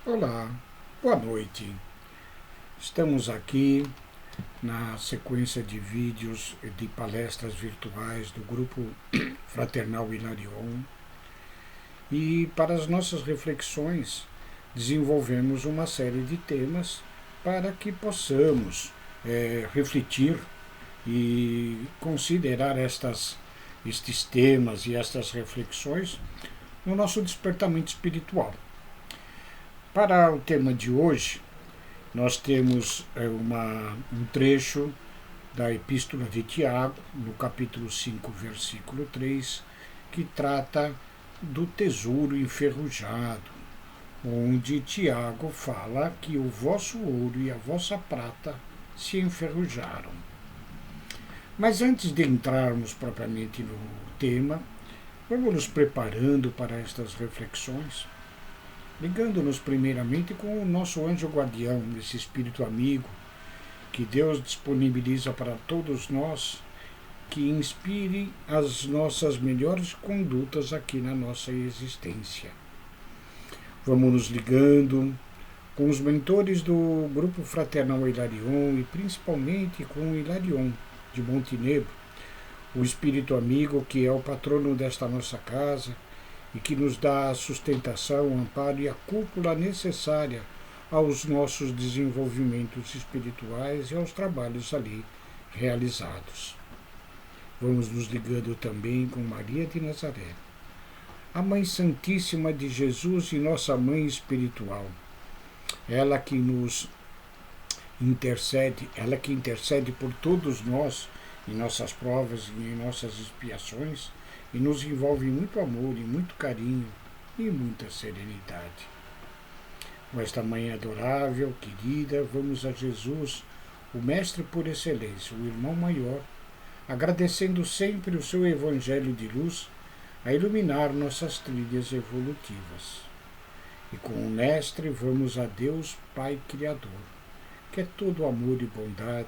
Olá, boa noite. Estamos aqui na sequência de vídeos de palestras virtuais do grupo Fraternal Hilarion e para as nossas reflexões desenvolvemos uma série de temas para que possamos refletir e considerar estes temas e estas reflexões no nosso despertamento espiritual. Para o tema de hoje, nós temos um trecho da Epístola de Tiago, no capítulo 5, versículo 3, que trata do tesouro enferrujado, onde Tiago fala que o vosso ouro e a vossa prata se enferrujaram. Mas antes de entrarmos propriamente no tema, vamos nos preparando para estas reflexões, ligando-nos primeiramente com o nosso anjo guardião, esse espírito amigo que Deus disponibiliza para todos nós, que inspire as nossas melhores condutas aqui na nossa existência. Vamos nos ligando com os mentores do Grupo Fraternal Hilarion e principalmente com o Hilarion de Montenegro, o espírito amigo que é o patrono desta nossa casa, e que nos dá a sustentação, o amparo e a cúpula necessária aos nossos desenvolvimentos espirituais e aos trabalhos ali realizados. Vamos nos ligando também com Maria de Nazaré, a Mãe Santíssima de Jesus e nossa Mãe Espiritual, ela que nos intercede, ela que intercede por todos nós em nossas provas e em nossas expiações, e nos envolve em muito amor, e muito carinho e muita serenidade. Com esta Mãe adorável, querida, vamos a Jesus, o Mestre por excelência, o Irmão Maior, agradecendo sempre o seu Evangelho de luz a iluminar nossas trilhas evolutivas. E com o Mestre vamos a Deus Pai Criador, que é todo amor e bondade,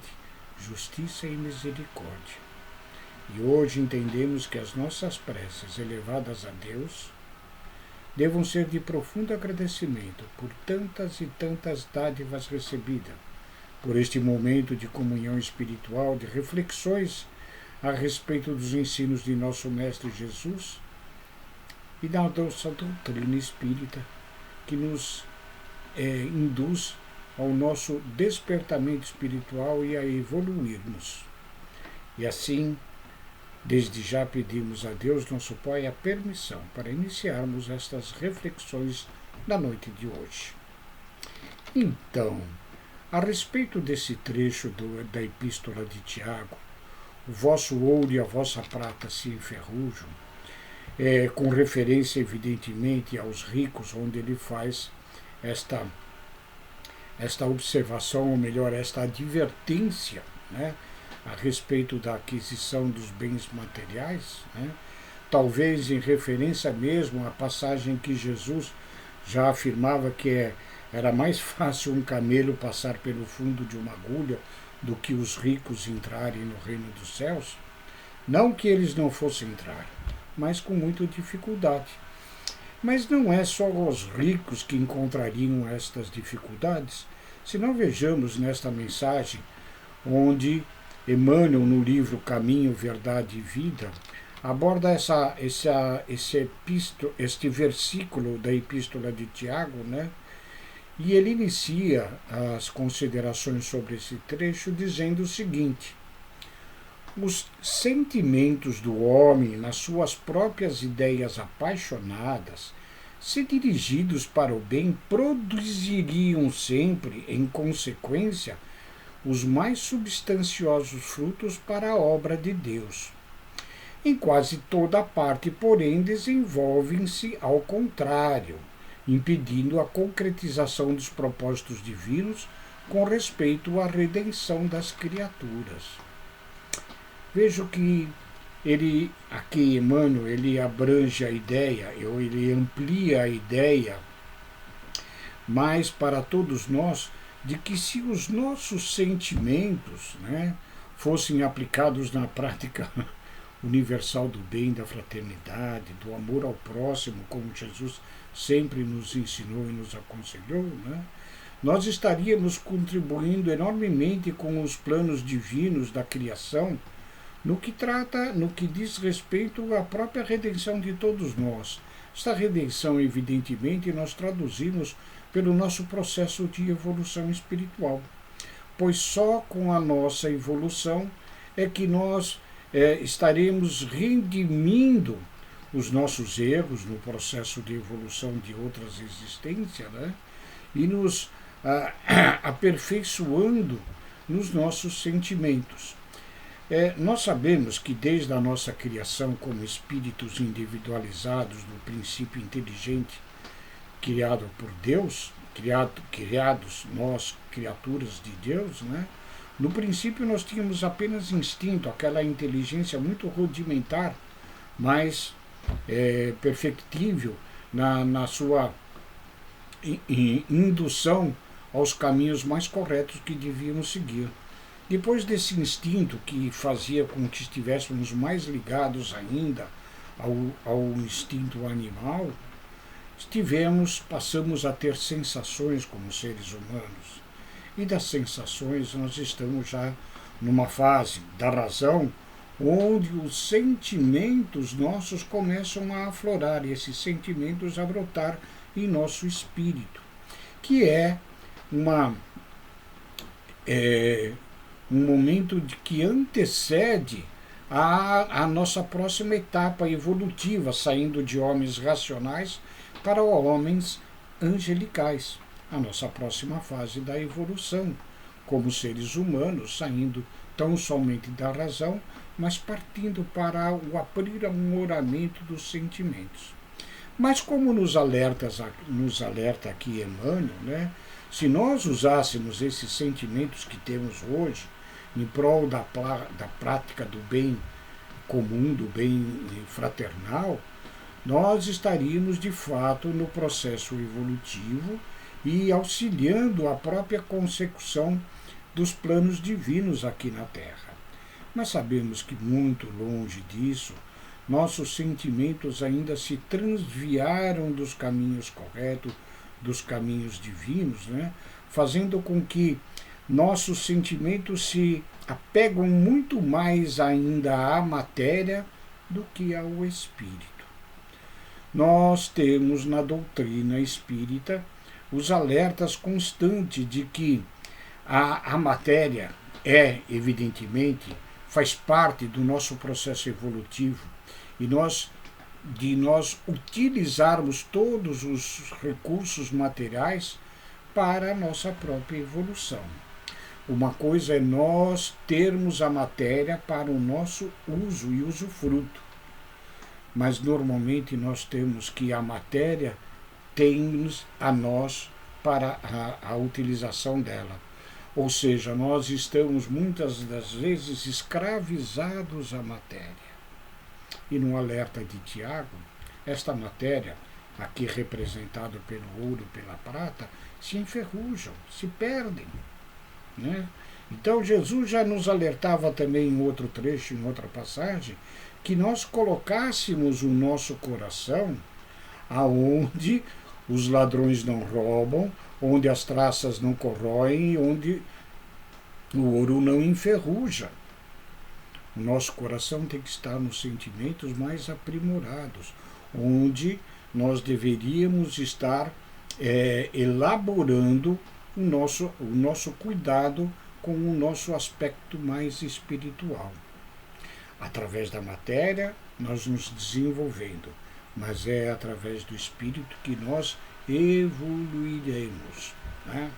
justiça e misericórdia. E hoje entendemos que as nossas preces elevadas a Deus devam ser de profundo agradecimento por tantas e tantas dádivas recebidas, por este momento de comunhão espiritual, de reflexões a respeito dos ensinos de nosso Mestre Jesus e da nossa doutrina espírita, que nos induz ao nosso despertamento espiritual e a evoluirmos. E assim, desde já pedimos a Deus, nosso Pai, a permissão para iniciarmos estas reflexões da noite de hoje. Então, a respeito desse trecho da Epístola de Tiago, o vosso ouro e a vossa prata se enferrujam, com referência evidentemente aos ricos, onde ele faz esta observação, ou melhor, esta advertência, né, a respeito da aquisição dos bens materiais, né? Talvez em referência mesmo à passagem que Jesus já afirmava que era mais fácil um camelo passar pelo fundo de uma agulha do que os ricos entrarem no reino dos céus. Não que eles não fossem entrar, mas com muita dificuldade. Mas não é só os ricos que encontrariam estas dificuldades, se não vejamos nesta mensagem onde Emmanuel, no livro Caminho, Verdade e Vida, aborda este versículo da Epístola de Tiago, né? E ele inicia as considerações sobre esse trecho dizendo o seguinte: os sentimentos do homem, nas suas próprias ideias apaixonadas, se dirigidos para o bem, produziriam sempre, em consequência, os mais substanciosos frutos para a obra de Deus. Em quase toda parte, porém, desenvolvem-se ao contrário, impedindo a concretização dos propósitos divinos com respeito à redenção das criaturas. Vejo que aqui Emmanuel, ele abrange a ideia, ou ele amplia a ideia, mas para todos nós, de que se os nossos sentimentos, né, fossem aplicados na prática universal do bem, da fraternidade, do amor ao próximo, como Jesus sempre nos ensinou e nos aconselhou, né? Nós estaríamos contribuindo enormemente com os planos divinos da criação no que diz respeito à própria redenção de todos nós. Esta redenção, evidentemente, nós traduzimos pelo nosso processo de evolução espiritual, pois só com a nossa evolução é que nós estaremos redimindo os nossos erros no processo de evolução de outras existências, né? E nos aperfeiçoando nos nossos sentimentos. Nós sabemos que desde a nossa criação como espíritos individualizados do princípio inteligente criado por Deus, criados nós, criaturas de Deus, né? No princípio nós tínhamos apenas instinto, aquela inteligência muito rudimentar, mas perfectível na sua indução aos caminhos mais corretos que devíamos seguir. Depois desse instinto que fazia com que estivéssemos mais ligados ainda ao instinto animal, passamos a ter sensações como seres humanos. E das sensações nós estamos já numa fase da razão, onde os sentimentos nossos começam a aflorar, e esses sentimentos a brotar em nosso espírito, que é um momento que antecede a nossa próxima etapa evolutiva, saindo de homens racionais para homens angelicais, a nossa próxima fase da evolução, como seres humanos, saindo tão somente da razão, mas partindo para o aprimoramento dos sentimentos. Mas como nos alerta aqui Emmanuel, né, se nós usássemos esses sentimentos que temos hoje em prol da prática do bem comum, do bem fraternal, nós estaríamos de fato no processo evolutivo e auxiliando a própria consecução dos planos divinos aqui na Terra. Mas sabemos que muito longe disso, nossos sentimentos ainda se transviaram dos caminhos corretos, dos caminhos divinos, né? Fazendo com que nossos sentimentos se apegam muito mais ainda à matéria do que ao espírito. Nós temos na doutrina espírita os alertas constantes de que a matéria evidentemente, faz parte do nosso processo evolutivo, e de nós utilizarmos todos os recursos materiais para a nossa própria evolução. Uma coisa é nós termos a matéria para o nosso uso e usufruto, mas normalmente nós temos que a matéria tem-nos a nós para a utilização dela. Ou seja, nós estamos muitas das vezes escravizados à matéria. E no alerta de Tiago, esta matéria, aqui representada pelo ouro e pela prata, se enferrujam, se perdem, né? Então Jesus já nos alertava também em outro trecho, em outra passagem, que nós colocássemos o nosso coração aonde os ladrões não roubam, onde as traças não corroem, onde o ouro não enferruja. O nosso coração tem que estar nos sentimentos mais aprimorados, onde nós deveríamos estar elaborando o nosso cuidado com o nosso aspecto mais espiritual. Através da matéria, nós nos desenvolvendo, mas é através do espírito que nós evoluiremos, né?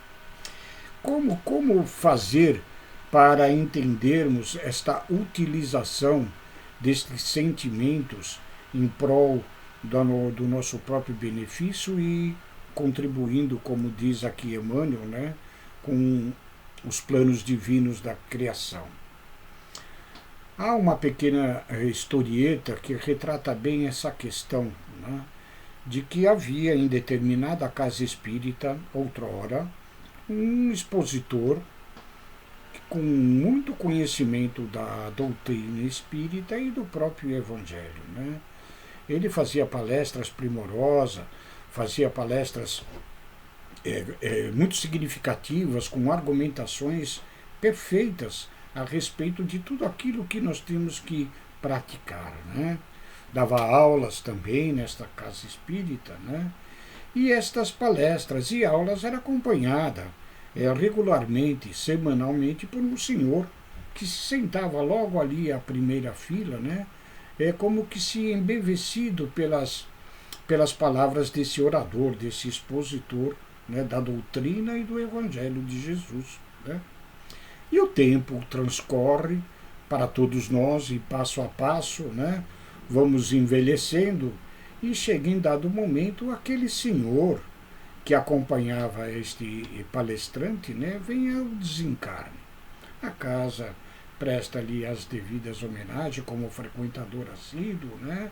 Como fazer para entendermos esta utilização destes sentimentos em prol do nosso próprio benefício e contribuindo, como diz aqui Emmanuel, né, com os planos divinos da criação? Há uma pequena historieta que retrata bem essa questão, né, de que havia em determinada casa espírita, outrora, um expositor com muito conhecimento da doutrina espírita e do próprio Evangelho, né? Ele fazia palestras primorosas, fazia palestras muito significativas, com argumentações perfeitas a respeito de tudo aquilo que nós temos que praticar, né? Dava aulas também nesta casa espírita, né? E estas palestras e aulas eram acompanhadas regularmente, semanalmente, por um senhor que se sentava logo ali à primeira fila, né? Como que se embevecido pelas palavras desse orador, desse expositor, né, da doutrina e do Evangelho de Jesus, né? E o tempo transcorre para todos nós e passo a passo, né, vamos envelhecendo e chega em dado momento aquele senhor que acompanhava este palestrante, né, vem ao desencarne. A casa presta-lhe as devidas homenagens como frequentador assíduo, né?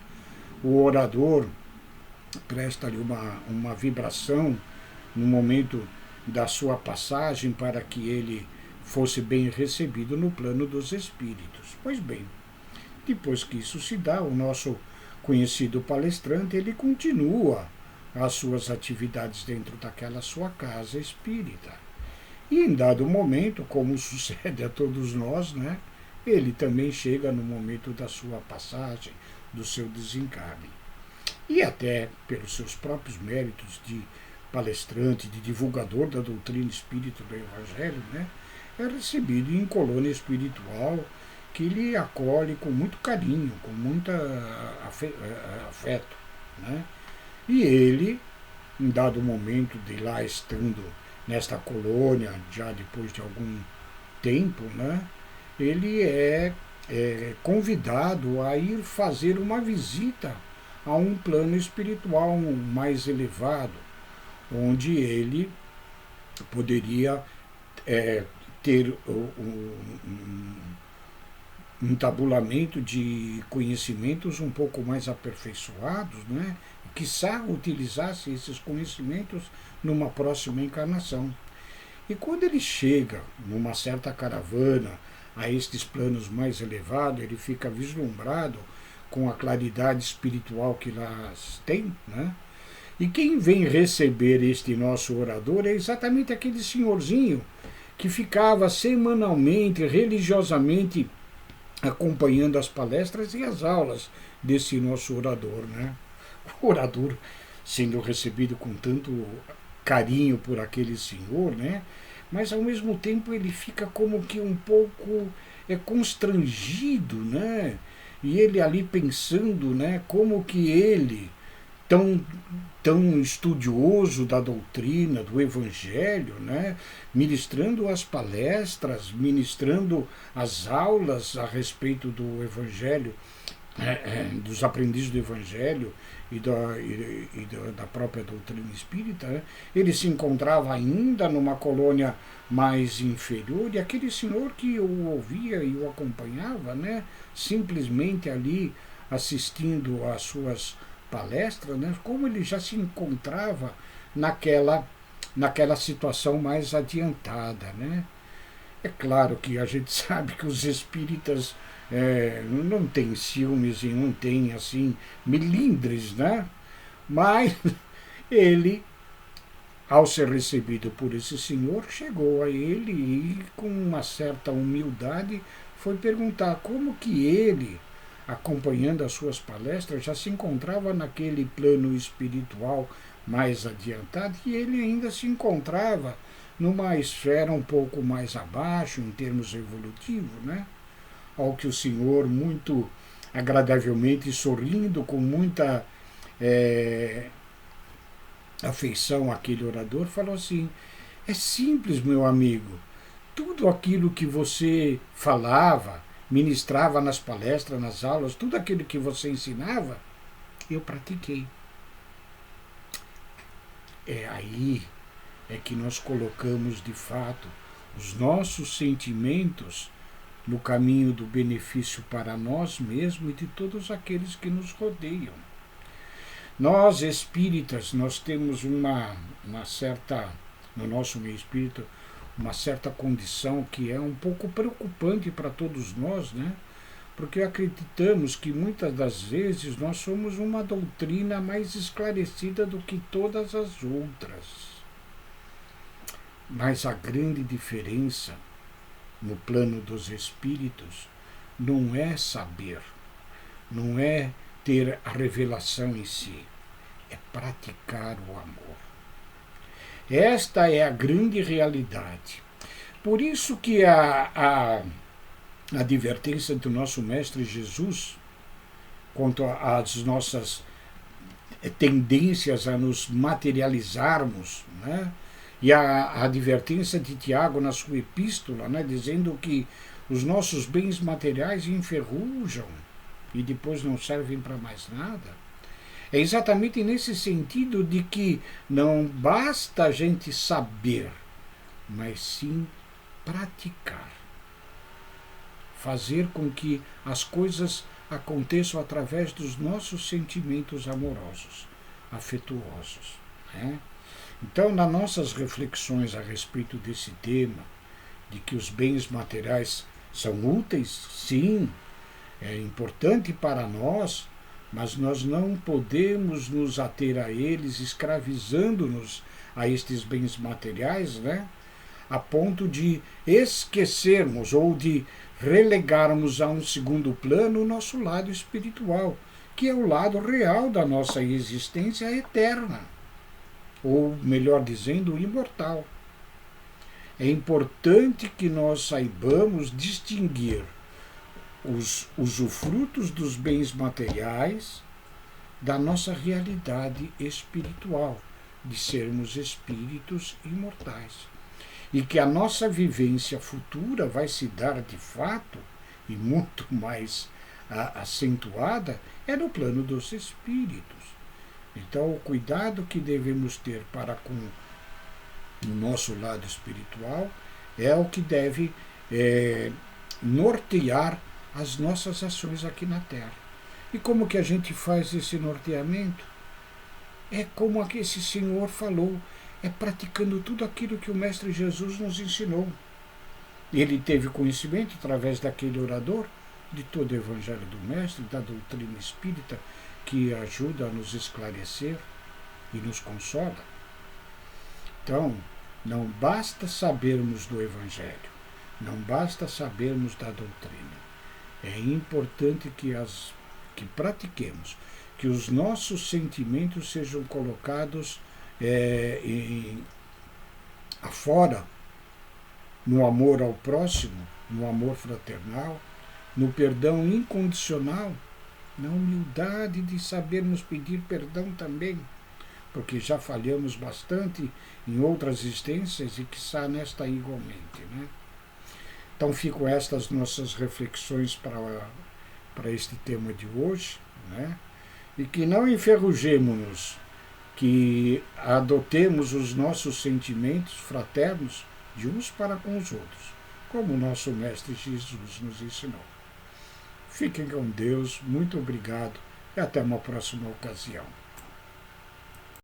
O orador presta-lhe uma vibração no momento da sua passagem para que ele fosse bem recebido no plano dos espíritos. Pois bem, depois que isso se dá, o nosso conhecido palestrante, ele continua as suas atividades dentro daquela sua casa espírita. E em dado momento, como sucede a todos nós, né, ele também chega no momento da sua passagem, do seu desencarne. E até pelos seus próprios méritos de palestrante, de divulgador da doutrina espírita do Evangelho, né, é recebido em colônia espiritual que lhe acolhe com muito carinho, com muito afeto, né? E ele, em dado momento de lá estando nesta colônia, já depois de algum tempo, né, ele é convidado a ir fazer uma visita a um plano espiritual mais elevado, onde ele poderia ter um tabulamento de conhecimentos um pouco mais aperfeiçoados, né? Quiçá utilizasse esses conhecimentos numa próxima encarnação. E quando ele chega numa certa caravana a estes planos mais elevados, ele fica vislumbrado com a claridade espiritual que lá tem, né? E quem vem receber este nosso orador é exatamente aquele senhorzinho que ficava semanalmente, religiosamente, acompanhando as palestras e as aulas desse nosso orador, né? O orador sendo recebido com tanto carinho por aquele senhor, né? Mas ao mesmo tempo ele fica como que um pouco constrangido, né? E ele ali pensando, né, como que ele, tão estudioso da doutrina, do Evangelho, né, ministrando as palestras, ministrando as aulas a respeito do Evangelho, dos aprendizes do Evangelho e da própria doutrina espírita, né, ele se encontrava ainda numa colônia mais inferior, e aquele senhor que o ouvia e o acompanhava, né, simplesmente ali assistindo às suas palestras, né, como ele já se encontrava naquela situação mais adiantada, né? É claro que a gente sabe que os espíritas não têm ciúmes e não têm assim melindres, né? Mas ele, ao ser recebido por esse senhor, chegou a ele e com uma certa humildade foi perguntar como que ele, acompanhando as suas palestras, já se encontrava naquele plano espiritual mais adiantado e ele ainda se encontrava numa esfera um pouco mais abaixo, em termos evolutivos, né? Ao que o senhor, muito agradavelmente sorrindo, com muita afeição àquele orador, falou assim: é simples, meu amigo, tudo aquilo que você falava, ministrava nas palestras, nas aulas, tudo aquilo que você ensinava, eu pratiquei. Aí que nós colocamos de fato os nossos sentimentos no caminho do benefício para nós mesmos e de todos aqueles que nos rodeiam. Nós espíritas, nós temos uma certa, no nosso meio espírita, uma certa condição que é um pouco preocupante para todos nós, né? Porque acreditamos que muitas das vezes nós somos uma doutrina mais esclarecida do que todas as outras. Mas a grande diferença no plano dos espíritos não é saber, não é ter a revelação em si, é praticar o amor. Esta é a grande realidade. Por isso que a advertência do nosso Mestre Jesus quanto às nossas tendências a nos materializarmos, né? E a advertência de Tiago na sua epístola, né? Dizendo que os nossos bens materiais enferrujam e depois não servem para mais nada. É exatamente nesse sentido de que não basta a gente saber, mas sim praticar. Fazer com que as coisas aconteçam através dos nossos sentimentos amorosos, afetuosos, né? Então, nas nossas reflexões a respeito desse tema, de que os bens materiais são úteis, sim, é importante para nós, mas nós não podemos nos ater a eles, escravizando-nos a estes bens materiais, né? A ponto de esquecermos ou de relegarmos a um segundo plano o nosso lado espiritual, que é o lado real da nossa existência eterna, ou melhor dizendo, imortal. É importante que nós saibamos distinguir os usufrutos dos bens materiais da nossa realidade espiritual, de sermos espíritos imortais. E que a nossa vivência futura vai se dar de fato, e muito mais acentuada, é no plano dos espíritos. Então, o cuidado que devemos ter para com o nosso lado espiritual é o que deve nortear as nossas ações aqui na Terra. E como que a gente faz esse norteamento? É como esse Senhor falou, é praticando tudo aquilo que o Mestre Jesus nos ensinou. Ele teve conhecimento, através daquele orador, de todo o Evangelho do Mestre, da doutrina espírita, que ajuda a nos esclarecer e nos consola. Então, não basta sabermos do Evangelho, não basta sabermos da doutrina. É importante que pratiquemos, que os nossos sentimentos sejam colocados afora, no amor ao próximo, no amor fraternal, no perdão incondicional, na humildade de sabermos pedir perdão também, porque já falhamos bastante em outras existências e quiçá nesta igualmente, né? Então ficam estas nossas reflexões para este tema de hoje, né? E que não enferrujemo-nos, que adotemos os nossos sentimentos fraternos de uns para com os outros, como o nosso Mestre Jesus nos ensinou. Fiquem com Deus, muito obrigado e até uma próxima ocasião.